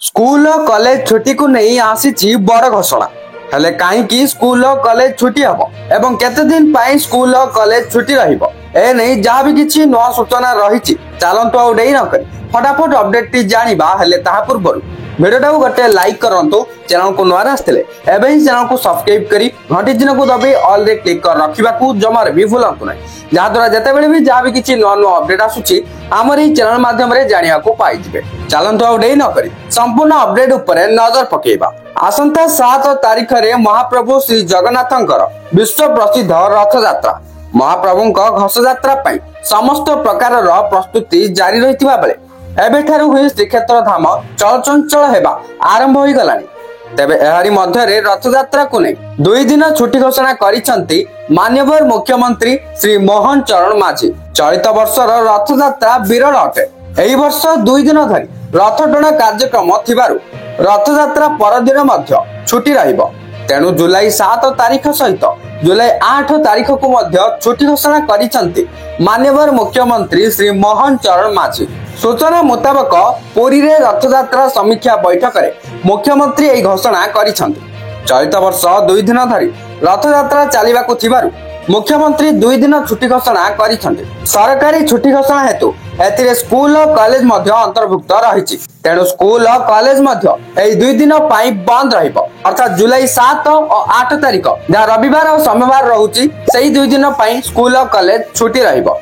School और college छुट्टी को नहीं आसी बड़ घोषणा हेले कहीं स्कूल और कॉलेज छुट्टी हम एवं केते दिन पाई स्कूल और कॉलेज छुट्टी रहिबो ए नहीं जहाँ भी किछि नवा सूचना रही चलतु आउ डेरी न करी फटाफट अपडेट टी जानिबा हेले ताहा पूर्व भिडियो को गोटे लाइक करंतु चैनल को नवा आसते एवं ही चैनल को सब्सक्राइब करी घंटी चिन्ह को दबे ऑल रे क्लिक कर रखा जमार भी भूलंतु ना जहाद्वारा जितेबाला भी जहाँ भी किसी नुआ नुआ अपडेट आसूची आमर ही चैनल माध्यम जाना पाइबे। चलतु आउ डेरी न करी संपूर्ण अपडेट उपरे नजर पकेबा। आसंता 7 तारिख रे महाप्रभु श्री जगन्नाथंकर विश्व प्रसिद्ध रथ यात्रा महाप्रभु घोष यात्रा समस्त प्रकार प्रस्तुति जारी रही बेले एबेठारु हुई श्रीक्षेत्र धाम चलचंचल हेबा आरंभ हो गलानी। तेबे एहारी मध्यरे रथ यात्रा को नहीं 2 दिन छुट्टी घोषणा करिसंती माननीय मुख्यमंत्री श्री मोहन चरण माझी। चलित वर्षर रथ यात्रा विरल अटे। एही वर्ष 2 दिन धरी रथ टଣା कार्यक्रम थिबारु रथ यात्रा परदिन मध्य छुट्टी रहिबो। तेणु जुलाई 7 तारिख सहित जुलाई 8 तारिख को मध्य छुट्टी घोषणा करिसंती माननीय मुख्यमंत्री श्री मोहन चरण माझी। सूचना मुताबक पुरी रे रथ यात्रा समीक्षा बैठक रे मुख्यमंत्री एही घोषणा करिसंती। चलित वर्ष 2 दिन धरी रथ यात्रा चलिबाकु थिबारु मुख्यमंत्री 2 दिन छुट्टी घोषणा करिसंती। सरकारी छुट्टी घोषणा हेतु एथिरे स्कूल और कॉलेज मध्य अंतर्भुक्त रहिछि। तेणु स्कूल और कॉलेज मध्य एही 2 दिन पाई बंद रहिबो अर्थात जुलाई 7 और 8 तारिख जहाँ रविवार और सोमवार रहुछि सेही 2 दिन पाई स्कूल और कॉलेज छुट्टी रहिबो।